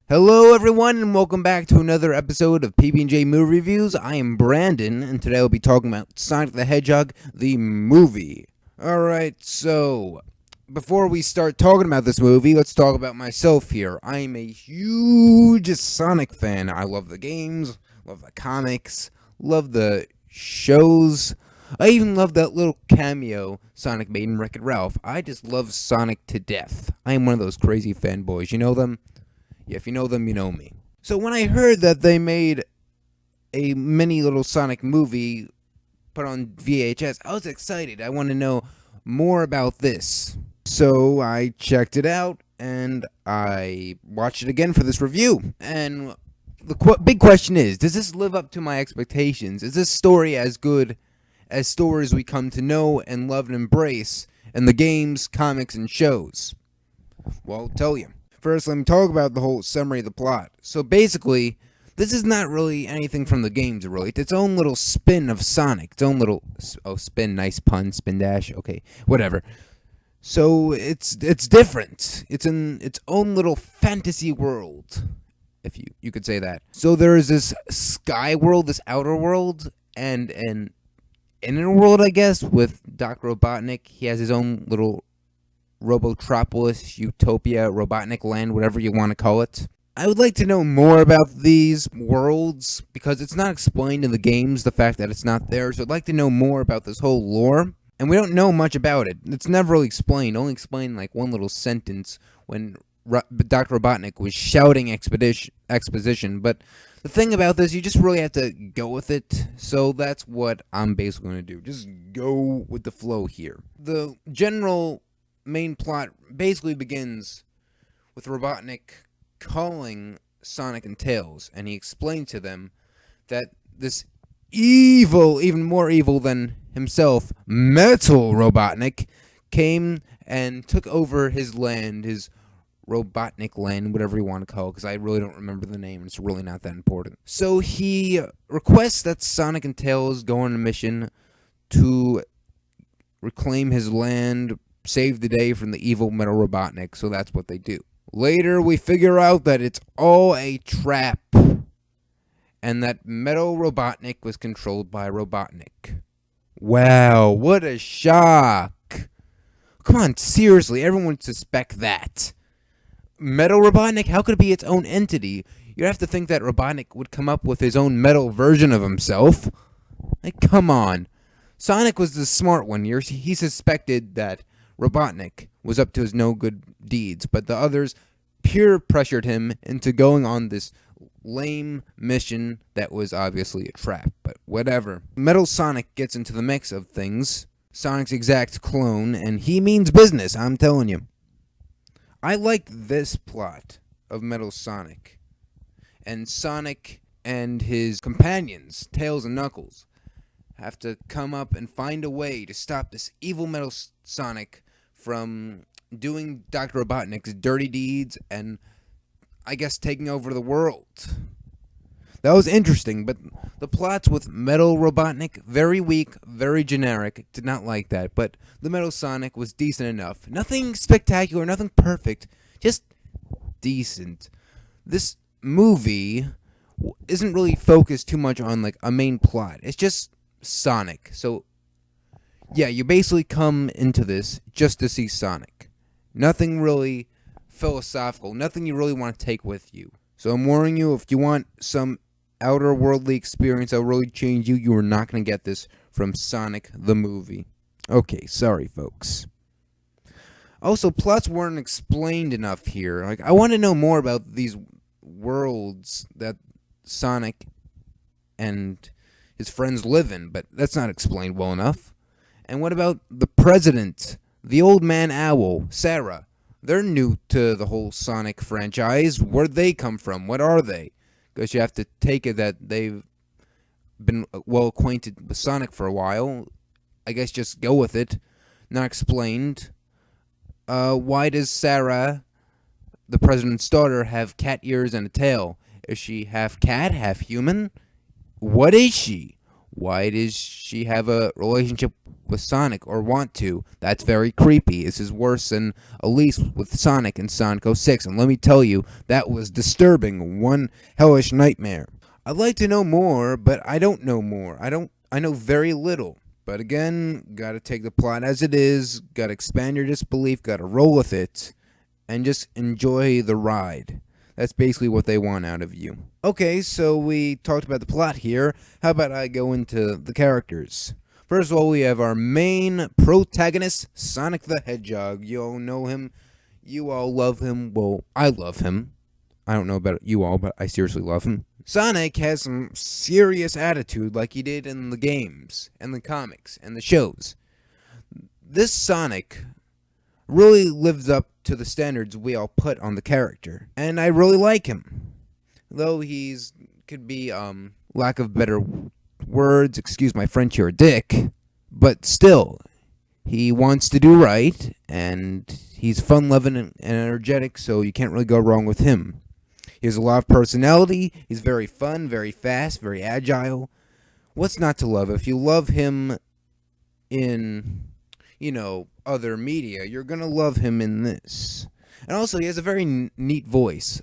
Hello everyone and welcome back to another episode of PB+J Movie Reviews. I am Brandon and today I'll be talking about Sonic the Hedgehog, the movie. Alright, so before we start talking about this movie, let's talk about myself here. I am a huge Sonic fan. I love the games, love the comics, love the shows. I even love that little cameo Sonic made in Wreck-It Ralph. I just love Sonic to death. I am one of those crazy fanboys, you know them? Yeah, if you know them, you know me. So when I heard that they made a mini little Sonic movie put on VHS, I was excited. I want to know more about this. So I checked it out and I watched it again for this review. And the big question is, does this live up to my expectations? Is this story as good as stories we come to know and love and embrace in the games, comics, and shows? Well, I'll tell you. First, let me talk about the whole summary of the plot. So basically, this is not really anything from the games, really. It's its own little spin of Sonic. Its own little... Oh, spin, nice pun, spin dash. Okay, whatever. So it's different. It's in its own little fantasy world, if you could say that. So there is this sky world, this outer world, and an inner world, I guess, with Dr. Robotnik. He has his own little Robotropolis, Utopia, Robotnik Land, whatever you want to call it. I would like to know more about these worlds because it's not explained in the games, the fact that it's not there. So I'd like to know more about this whole lore. And we don't know much about it. It's never really explained. Only explained like one little sentence when Dr. Robotnik was shouting exposition. But the thing about this, you just really have to go with it. So that's what I'm basically going to do. Just go with the flow here. The general main plot basically begins with Robotnik calling Sonic and Tails, and he explained to them that this evil, even more evil than himself, Metal Robotnik, came and took over his land, his Robotnik Land, whatever you want to call it, because I really don't remember the name, it's really not that important. So he requests that Sonic and Tails go on a mission to reclaim his land, save the day from the evil Metal Robotnik, so that's what they do. Later, we figure out that it's all a trap, and that Metal Robotnik was controlled by Robotnik. Wow, what a shock! Come on, seriously, everyone would suspect that. Metal Robotnik? How could it be its own entity? You'd have to think that Robotnik would come up with his own metal version of himself. Like, come on. Sonic was the smart one. He suspected that Robotnik was up to his no good deeds, but the others peer pressured him into going on this lame mission that was obviously a trap, but whatever. Metal Sonic gets into the mix of things, Sonic's exact clone, and he means business, I'm telling you. I like this plot of Metal Sonic, and Sonic and his companions, Tails and Knuckles, have to come up and find a way to stop this evil Metal Sonic from doing Dr. Robotnik's dirty deeds and, I guess, taking over the world. That was interesting, but the plots with Metal Robotnik, very weak, very generic. Did not like that, but the Metal Sonic was decent enough. Nothing spectacular, nothing perfect, just decent. This movie isn't really focused too much on, like, a main plot. It's just Sonic. So yeah, you basically come into this just to see Sonic. Nothing really philosophical, nothing you really want to take with you. So I'm warning you, if you want some outer worldly experience that'll really change you, you are not going to get this from Sonic the movie. Okay, sorry folks. Also, plots weren't explained enough here. Like, I want to know more about these worlds that Sonic and his friends live in, but that's not explained well enough. And what about the president, the old man owl, Sarah? They're new to the whole Sonic franchise. Where'd they come from? What are they? Because you have to take it that they've been well acquainted with Sonic for a while. I guess just go with it. Not explained. Why does Sarah, the president's daughter, have cat ears and a tail? Is she half cat, half human? What is she? Why does she have a relationship with Sonic or want to? That's very creepy. This is worse than Elise with Sonic in Sonic 06. And let me tell you, that was disturbing. One hellish nightmare. I'd like to know more, but I don't know more. I know very little. But again, gotta take the plot as it is, gotta expand your disbelief, gotta roll with it, and just enjoy the ride. That's basically what they want out of you. Okay, so we talked about the plot here. How about I go into the characters? First of all, we have our main protagonist, Sonic the Hedgehog. You all know him. You all love him. Well, I love him. I don't know about you all, but I seriously love him. Sonic has some serious attitude like he did in the games, and the comics, and the shows. This Sonic really lives up to the standards we all put on the character, and I really like him. Though he's could be, lack of better words, excuse my French here, a dick, but still, he wants to do right, and he's fun-loving and energetic, so you can't really go wrong with him. He has a lot of personality, he's very fun, very fast, very agile. What's not to love? If you love him in, other media, you're gonna love him in this. And also, he has a very neat voice.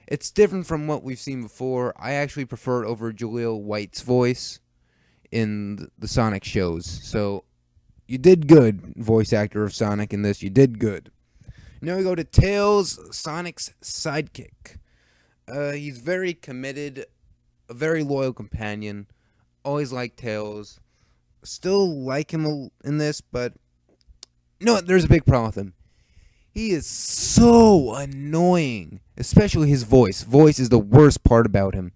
It's different from what we've seen before. I actually prefer it over Julia White's voice in the Sonic shows. So, you did good, voice actor of Sonic, in this. You did good. Now we go to Tails, Sonic's sidekick. He's very committed, a very loyal companion. Always liked Tails. Still like him in this, but there's a big problem with him. He is so annoying, especially his voice. Voice is the worst part about him.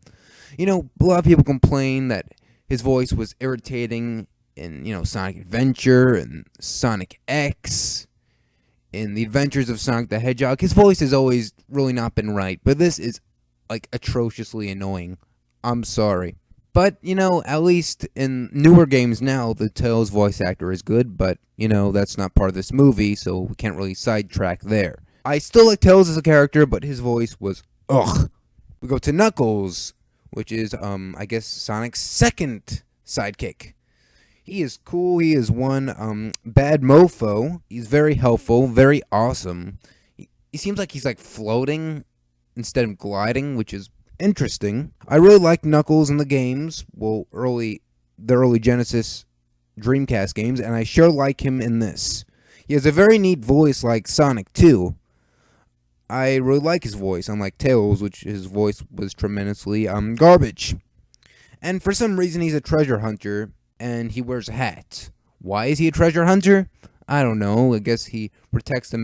A lot of people complain that his voice was irritating in, Sonic Adventure and Sonic X. In the Adventures of Sonic the Hedgehog, his voice has always really not been right, but this is, atrociously annoying. I'm sorry. But, at least in newer games now, the Tails voice actor is good, but, that's not part of this movie, so we can't really sidetrack there. I still like Tails as a character, but his voice was, ugh. We go to Knuckles, which is, I guess, Sonic's second sidekick. He is cool, he is one, bad mofo. He's very helpful, very awesome. He seems like he's, floating instead of gliding, which is interesting. I really like Knuckles in the games, the early Genesis Dreamcast games, and I sure like him in this. He has a very neat voice like Sonic too. I really like his voice, unlike Tails, which his voice was tremendously garbage. And for some reason he's a treasure hunter, and he wears a hat. Why is he a treasure hunter? I don't know. I guess he protects the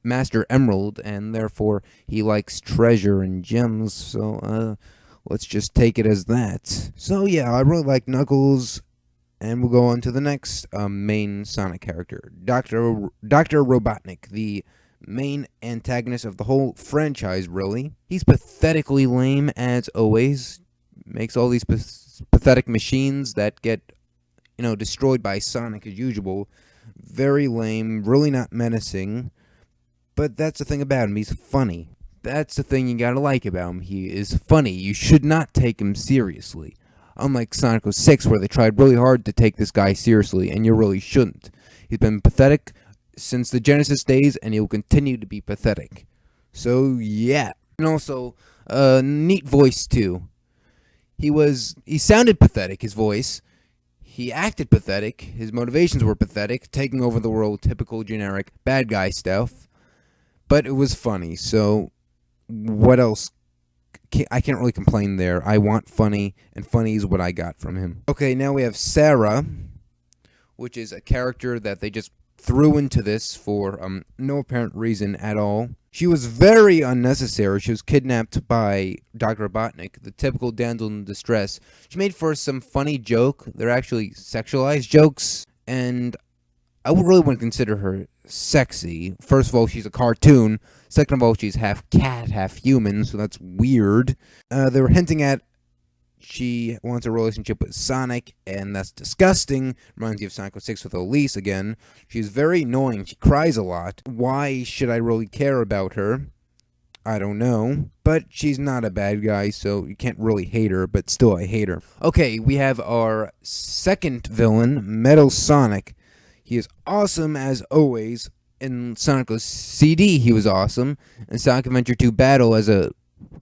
Master Emerald, and therefore he likes treasure and gems, so let's just take it as that. So yeah, I really like Knuckles, and we'll go on to the next main Sonic character, Dr. Robotnik, the main antagonist of the whole franchise, really. He's pathetically lame, as always. Makes all these pathetic machines that get, destroyed by Sonic as usual. Very lame, really not menacing. But that's the thing about him, he's funny. That's the thing you gotta like about him, he is funny. You should not take him seriously. Unlike Sonic 06, where they tried really hard to take this guy seriously, and you really shouldn't. He's been pathetic since the Genesis days, and he'll continue to be pathetic. So, yeah. And also, neat voice, too. He sounded pathetic, his voice. He acted pathetic. His motivations were pathetic, taking over the world, typical generic bad guy stuff. But it was funny, so what else? I can't really complain there. I want funny, and funny is what I got from him. Okay, now we have Sarah, which is a character that they just threw into this for no apparent reason at all. She was very unnecessary. She was kidnapped by Dr. Robotnik, the typical damsel in distress. She made for some funny joke. They're actually sexualized jokes, and I really wouldn't consider her sexy. First of all, she's a cartoon. Second of all, she's half cat, half human, so that's weird. They were hinting at she wants a relationship with Sonic, and that's disgusting. Reminds me of Sonic 06 with Elise again. She's very annoying. She cries a lot. Why should I really care about her? I don't know. But she's not a bad guy, so you can't really hate her, but still I hate her. Okay, we have our second villain, Metal Sonic. He is awesome as always. In Sonic CD, he was awesome. In Sonic Adventure 2 Battle as a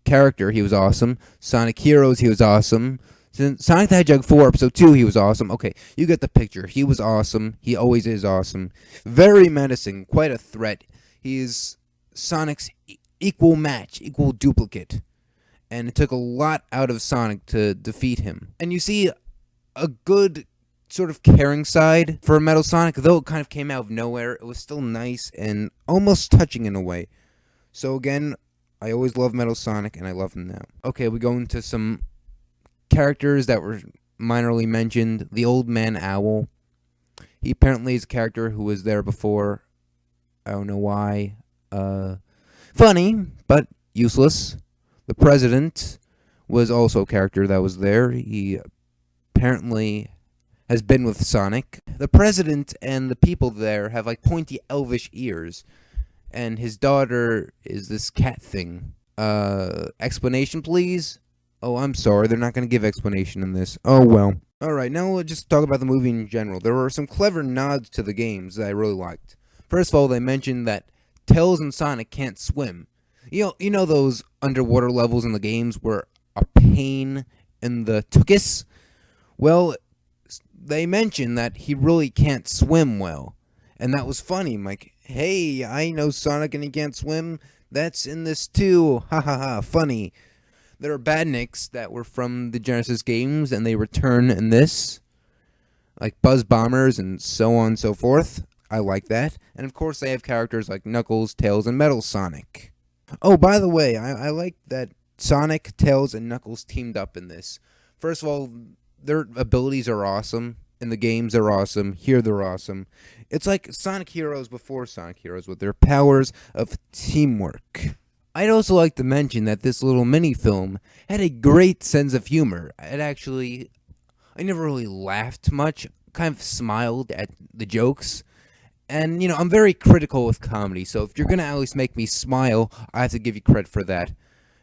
character, he was awesome. Sonic Heroes, he was awesome. Sonic the Hedgehog 4 Episode 2, he was awesome. Okay, you get the picture. He was awesome. He always is awesome. Very menacing, quite a threat. He is Sonic's equal match, equal duplicate. And it took a lot out of Sonic to defeat him. And you see a good sort of caring side for Metal Sonic, though it kind of came out of nowhere. It was still nice and almost touching in a way. So again, I always love Metal Sonic, and I love him now. Okay, we go into some characters that were minorly mentioned. The Old Man Owl. He apparently is a character who was there before. I don't know why. Funny, but useless. The President was also a character that was there. He apparently has been with Sonic. The President and the people there have like pointy elvish ears. And his daughter is this cat thing. Explanation, please? Oh, I'm sorry. They're not going to give explanation in this. Oh, well. Alright, now we'll just talk about the movie in general. There were some clever nods to the games that I really liked. First of all, they mentioned that Tails and Sonic can't swim. You know those underwater levels in the games were a pain in the tuchus? Well, they mentioned that he really can't swim well. And that was funny. I'm like, hey, I know Sonic and he can't swim. That's in this too. Ha ha ha, funny. There are badniks that were from the Genesis games and they return in this. Like Buzz Bombers and so on and so forth. I like that. And of course they have characters like Knuckles, Tails, and Metal Sonic. Oh, by the way, I like that Sonic, Tails, and Knuckles teamed up in this. First of all, their abilities are awesome. In the games, they're awesome. Here, they're awesome. It's like Sonic Heroes before Sonic Heroes with their powers of teamwork. I'd also like to mention that this little mini-film had a great sense of humor. I never really laughed much. Kind of smiled at the jokes. And, I'm very critical with comedy, so if you're going to at least make me smile, I have to give you credit for that.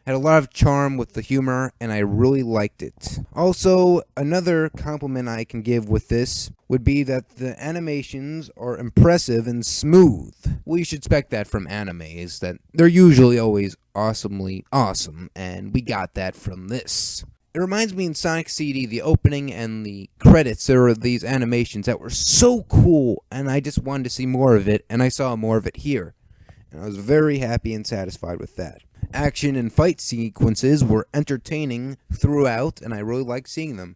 Had a lot of charm with the humor, and I really liked it. Also, another compliment I can give with this would be that the animations are impressive and smooth. Well, you should expect that from animes, that they're usually always awesomely awesome, and we got that from this. It reminds me in Sonic CD, the opening and the credits, there were these animations that were so cool, and I just wanted to see more of it, and I saw more of it here. And I was very happy and satisfied with that. Action and fight sequences were entertaining throughout, and I really liked seeing them.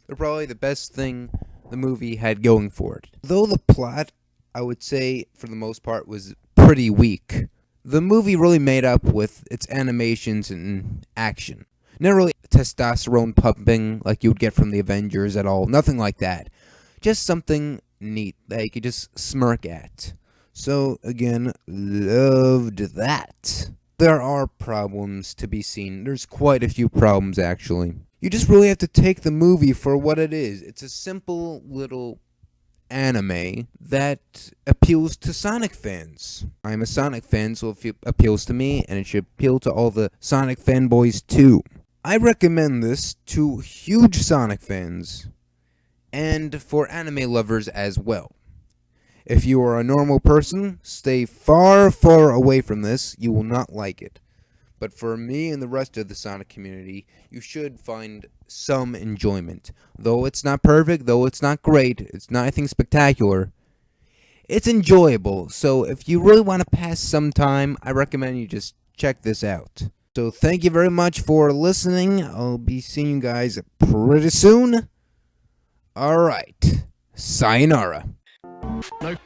They're probably the best thing the movie had going for it. Though the plot, I would say, for the most part, was pretty weak, the movie really made up with its animations and action. Not really testosterone pumping like you would get from the Avengers at all. Nothing like that. Just something neat that you could just smirk at. So, again, loved that. There are problems to be seen. There's quite a few problems, actually. You just really have to take the movie for what it is. It's a simple little anime that appeals to Sonic fans. I'm a Sonic fan, so it appeals to me, and it should appeal to all the Sonic fanboys, too. I recommend this to huge Sonic fans, and for anime lovers as well. If you are a normal person, stay far, far away from this. You will not like it. But for me and the rest of the Sonic community, you should find some enjoyment. Though it's not perfect, though it's not great, it's not anything spectacular, it's enjoyable. So if you really want to pass some time, I recommend you just check this out. So thank you very much for listening. I'll be seeing you guys pretty soon. Alright. Sayonara. No.